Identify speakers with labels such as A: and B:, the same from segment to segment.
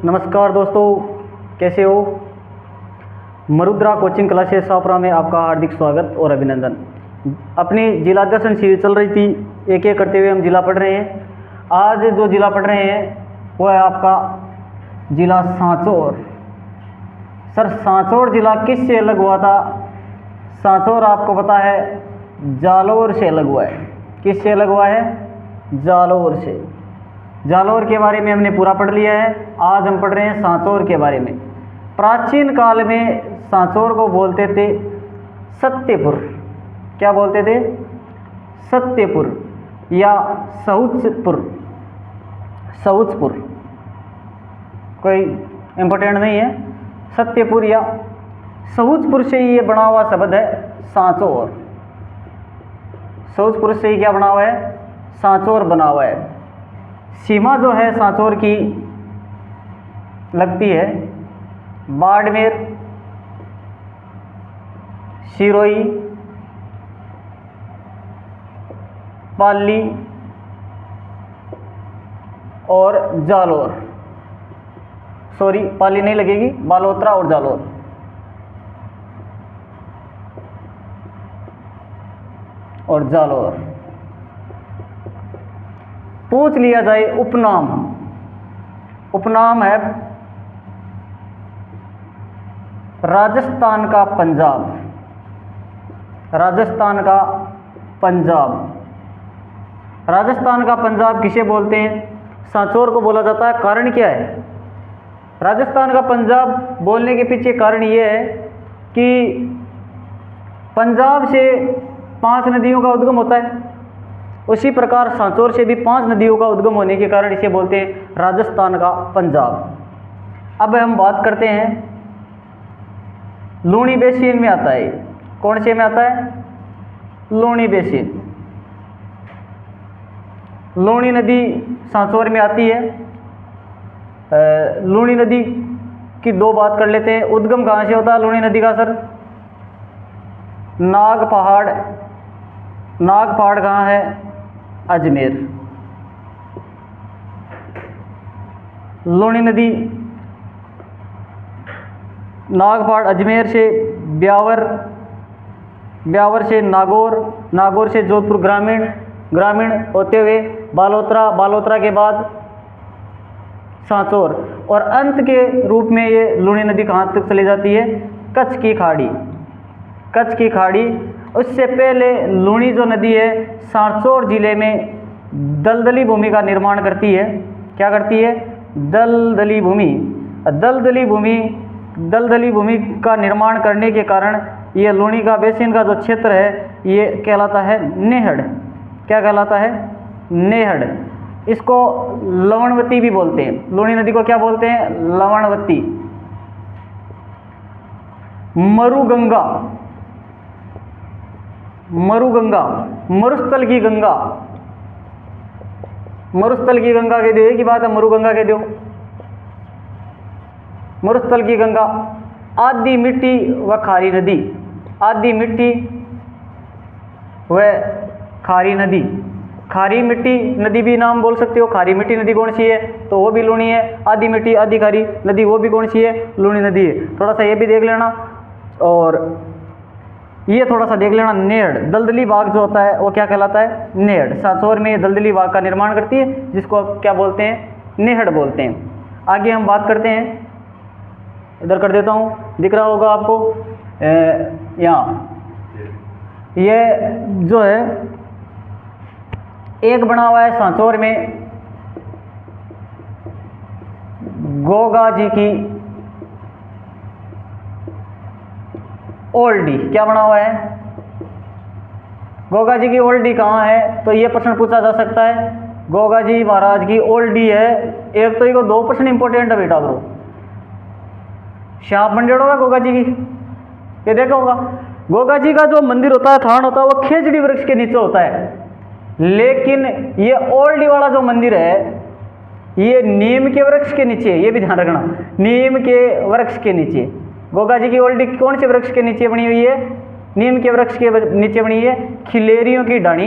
A: नमस्कार दोस्तों, कैसे हो। मरुद्रा कोचिंग क्लासेस सापरा में आपका हार्दिक स्वागत और अभिनंदन। अपनी जिला दर्शन सीरीज चल रही थी, एक एक करते हुए हम जिला पढ़ रहे हैं। आज जो जिला पढ़ रहे हैं वो है आपका जिला सांचौर। सर, सांचौर जिला किससे अलग हुआ था? सांचौर आपको पता है जालौर से अलग हुआ है। किससे अलग हुआ है? जालौर से। जालौर के बारे में हमने पूरा पढ़ लिया है। आज हम पढ़ रहे हैं सांचौर के बारे में। प्राचीन काल में सांचौर को बोलते थे सत्यपुर। क्या बोलते थे? सत्यपुर या सहुचपुर। सहुचपुर कोई इम्पोर्टेंट नहीं है। सत्यपुर या सहुचपुर से ये बना हुआ शब्द है सांचौर। सहुचपुर से ही क्या बना हुआ है? सांचौर बना हुआ है। सीमा जो है सांचौर की लगती है बाड़मेर, सिरोही, पाली और जालौर। सॉरी, पाली नहीं लगेगी, बालोतरा और जालौर। और जालौर। पूछ लिया जाए उपनाम। उपनाम है राजस्थान का पंजाब। राजस्थान का पंजाब। राजस्थान का पंजाब किसे बोलते हैं? सांचौर को बोला जाता है। कारण क्या है? राजस्थान का पंजाब बोलने के पीछे कारण ये है कि पंजाब से 5 नदियों का उद्गम होता है। उसी प्रकार सांचौर से भी 5 नदियों का उद्गम होने के कारण इसे बोलते हैं राजस्थान का पंजाब। अब हम बात करते हैं लूणी बेसिन में आता है। कौन से में आता है? लूणी बेसिन। लूणी नदी सांचौर में आती है। लूणी नदी की 2 बात कर लेते हैं। उद्गम कहाँ से होता है लूणी नदी का? सर, नाग पहाड़। नाग पहाड़ कहाँ है? अजमेर। लूणी नदी नाग पहाड़ अजमेर से ब्यावर, ब्यावर से नागौर, नागौर से जोधपुर ग्रामीण, ग्रामीण होते हुए बालोतरा, बालोतरा के बाद सांचौर और अंत के रूप में ये लूणी नदी कहाँ तक चली जाती है? कच्छ की खाड़ी। कच्छ की खाड़ी। उससे पहले लूणी जो नदी है सांचौर जिले में दलदली भूमि का निर्माण करती है। क्या करती है? दलदली भूमि। दलदली भूमि का निर्माण करने के कारण ये लूणी का बेसिन का जो क्षेत्र है ये कहलाता है नेहड़। क्या कहलाता है? नेहड़। इसको लवणवती भी बोलते हैं। लूणी नदी को क्या बोलते हैं? लवणवती। मरुगंगा। मरुगंगा, मरुस्थल की गंगा। मरुस्थल की गंगा कह दो, एक ही बात है। मरुगंगा कह दो। मरुस्थल की गंगा। आधी मिट्टी व खारी नदी। आधी मिट्टी व खारी नदी। खारी मिट्टी नदी भी नाम बोल सकते हो। खारी मिट्टी नदी कौन सी है? तो वो भी लूणी है। आधी मिट्टी आधी खारी नदी वो भी कौन सी है? लूणी नदी है। थोड़ा सा ये भी देख लेना और ये थोड़ा सा देख लेना। नेहड़, दलदली बाग जो होता है वो क्या कहलाता है? नेहड़। सांचौर में दलदली बाग का निर्माण करती है जिसको आप क्या बोलते हैं? नेहड़ बोलते हैं। आगे हम बात करते हैं। इधर कर देता हूँ, दिख रहा होगा आपको यहाँ। ये जो है एक बना हुआ है सांचौर में गोगा जी की ओल्डी। क्या बना हुआ है? गोगा जी की ओल्डी कहाँ है? तो ये प्रश्न पूछा जा सकता है। गोगा जी महाराज की ओल्डी है। एक तो ये 2 प्रश्न इंपॉर्टेंट है बेटा ब्रो। श्याम मंदिर होगा गोगा जी की, ये देखा होगा। गोगा जी का जो मंदिर होता है, थान होता है, वो खेजड़ी वृक्ष के नीचे होता है। लेकिन ये ओल्डी वाला जो मंदिर है ये नीम के वृक्ष के नीचे। ये भी ध्यान रखना, नीम के वृक्ष के नीचे। गोगा जी की ओल्डी कौन से वृक्ष के नीचे बनी हुई है? नीम के वृक्ष के नीचे बनी है। खिलेरियों की डाणी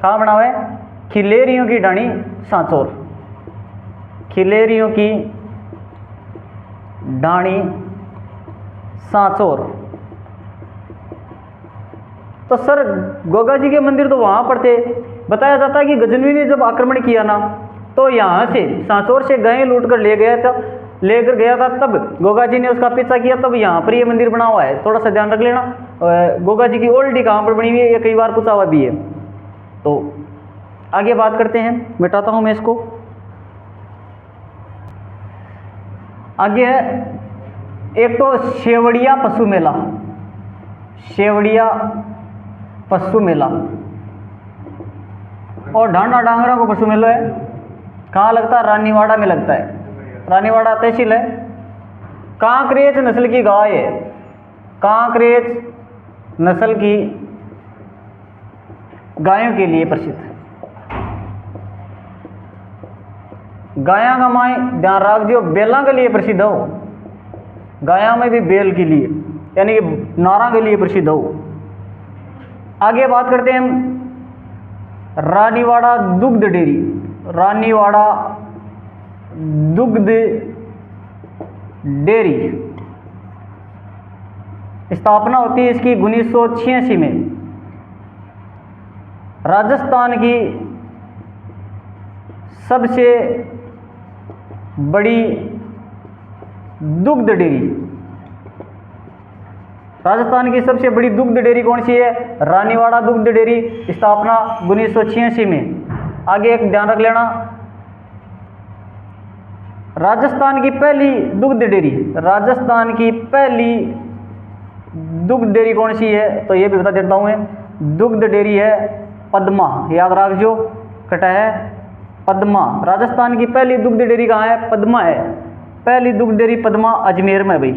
A: कहाँ बना हुआ है? खिलेरियों की डाणी सांचौर। खिलेरियों की ढाणी, सांचौर। तो सर गोगा जी के मंदिर तो वहाँ पर थे। बताया जाता है कि गजनवी ने जब आक्रमण किया ना, तो यहाँ से सांचौर से गायें लूट कर लेकर गया था, तब गोगा जी ने उसका पीछा किया, तब यहाँ पर ये मंदिर बना हुआ है। थोड़ा सा ध्यान रख लेना। गोगा जी की ऑलरेडी कहाँ पर बनी हुई है, ये कई बार पूछा हुआ भी है। तो आगे बात करते हैं, मिटाता हूँ मैं इसको। आगे है एक तो शेवड़िया पशु मेला, शेवड़िया पशु मेला, और ढांडा डांगरा को पशु मेला है। कहाँ लगता है? रानीवाड़ा में लगता है। रानीवाड़ा तहसील है। कांकरेज नस्ल की गाय है, कांकरेज नस्ल की गायों के लिए प्रसिद्ध है। गाया का माए ध्यान रख जो बेला के लिए प्रसिद्ध हो, गाया में भी बेल के लिए यानी कि नारा के लिए प्रसिद्ध हो। आगे बात करते हैं हम रानीवाड़ा दुग्ध डेयरी, रानीवाड़ा दुग्ध डेयरी। स्थापना होती है इसकी 1986 में। राजस्थान की सबसे बड़ी दुग्ध डेयरी, राजस्थान की सबसे बड़ी दुग्ध डेयरी कौन सी है? रानीवाड़ा दुग्ध डेयरी, स्थापना 1986 में। आगे एक ध्यान रख लेना, राजस्थान की पहली दुग्ध डेयरी, राजस्थान की पहली दुग्ध डेयरी कौन सी है? तो ये भी बता देता हूँ मैं। दुग्ध डेयरी है पद्मा, याद रख जो, कटा है पद्मा। राजस्थान की पहली दुग्ध डेयरी कहाँ है? पद्मा है। पहली दुग्ध डेयरी पद्मा अजमेर में भाई।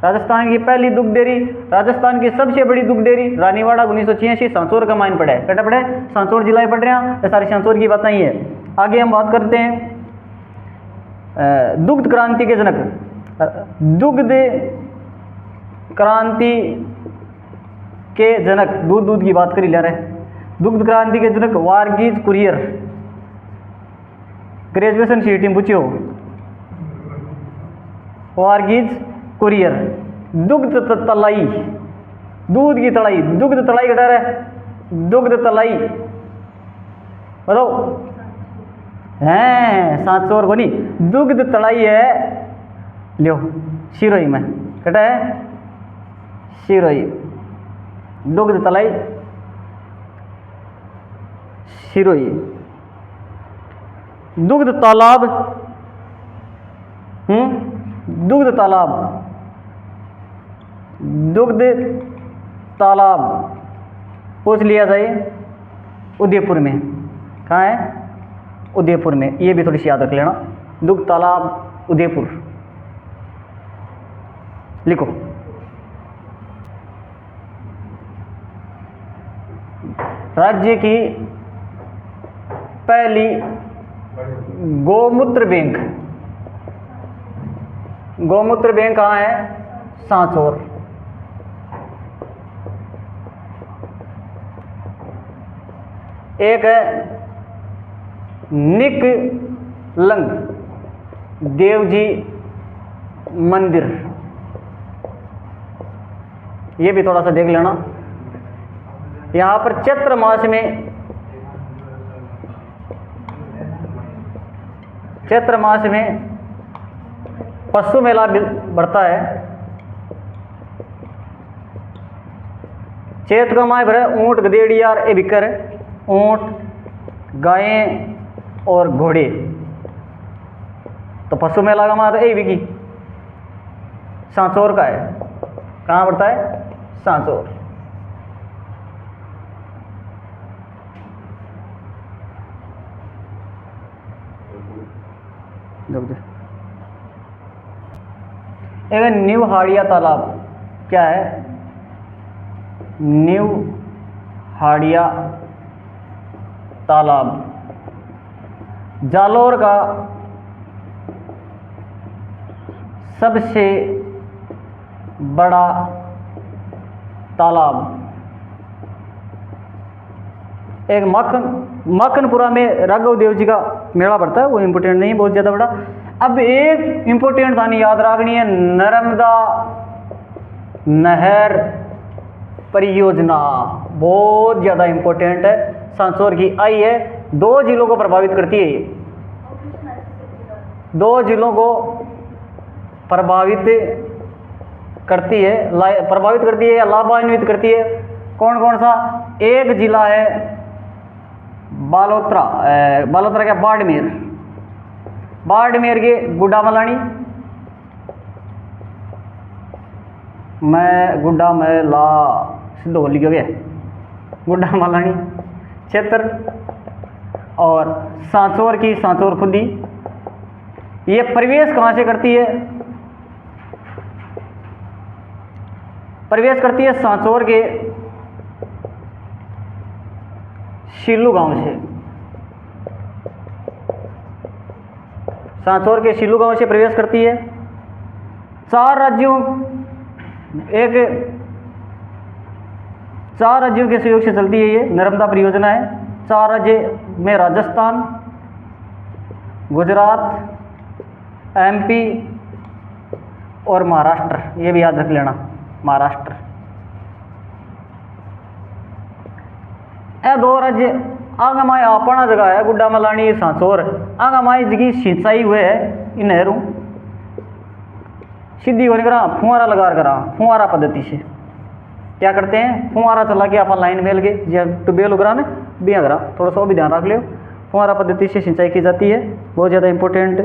A: राजस्थान की पहली दुग्ध डेयरी, राजस्थान की सबसे बड़ी दुग्ध डेयरी रानीवाड़ा 1986, सांचौर का माइन पड़ा है। कटा पड़ा है, सांचौर जिला पढ़ रहे हैं, ये सारी सांचौर की बातें ही है। आगे हम बात करते हैं दुग्ध क्रांति के जनक, दुग्ध क्रांति के जनक, दूध की बात करी ले रहे हैं। दुग्ध क्रांति के जनक वारगीज कुरियर, ग्रेजुएशन सीटी में पूछो, वारगीज कुरियर। दुग्ध तलाई, दूध की तलाई, दुग्ध तलाई कटा रहा है, दुग्ध तलाई बताओ हैं? सांचौर को नहीं, दुग्ध तलाई है, लियो सिरोही में, कटा है सिरोही, दुग्ध तलाई सिरोही। दुग्ध तालाब, दुग्ध तालाब, दुग्ध तालाब पूछ लिया जाए उदयपुर में। कहाँ है? उदयपुर में। ये भी थोड़ी सी याद रख लेना, दुग्ध तालाब उदयपुर लिखो। राज्य की पहली गौमूत्र बैंक, गौमूत्र बैंक कहाँ है? सांचौर। एक है निकलंग देव जी मंदिर, ये भी थोड़ा सा देख लेना। यहाँ पर चैत्र मास में, चैत्र मास में पशु मेला बढ़ता है। चैत का माह भरे ऊंट गधेड़ियार ए बिकर, ऊंट गायें और घोड़े। तो पशु मेला का माह तो ए बिकी सांचौर का है। कहाँ पड़ता है? सांचौर। एक न्यू हाड़िया तालाब, क्या है? न्यू हाड़िया तालाब, जालौर का सबसे बड़ा तालाब। एक माखनपुरा में राघव देव जी का मेला पड़ता है, वो इम्पोर्टेंट नहीं, बहुत ज़्यादा बड़ा। अब एक इंपॉर्टेंट कहानी याद रखनी है, नर्मदा नहर परियोजना बहुत ज़्यादा इंपॉर्टेंट है, सांसौर की आई है, 2 जिलों को प्रभावित करती है ये, 2 जिलों को प्रभावित करती है, प्रभावित करती है या लाभान्वित करती है। कौन कौन सा? एक जिला है बालोतरा, बालोतरा क्या, बाड़मेर, बाड़मेर के गुड्डामलानी, मैं गुड्डा में ला सिद्ध हो लिखो गया, गुड्डामलानी क्षेत्र, और सांचौर की सांचौर खुदी। ये प्रवेश कहाँ से करती है? प्रवेश करती है सांचौर के शिल्लू गांव से, सांचौर के शिल्लू गांव से प्रवेश करती है। 4 राज्यों के सहयोग से चलती है ये नर्मदा परियोजना है। 4 राज्य में राजस्थान, गुजरात, एमपी और महाराष्ट्र, ये भी याद रख लेना, महाराष्ट्र। ये 2 राज्य आगे माए अपना जगह है, गुड्डामलानी सांचौर, आगे माए जगह सिंचाई हुए है इन नहरों सीधी होने करा, फुहारा लगा करा, फुहारा पद्धति से क्या करते हैं, फुहारा चला के अपन लाइन मेल के ट्यूबवेल उगरा ने बिया करा, थोड़ा सा भी ध्यान रख लियो, फुहारा पद्धति से सिंचाई की जाती है, बहुत ज़्यादा इंपॉर्टेंट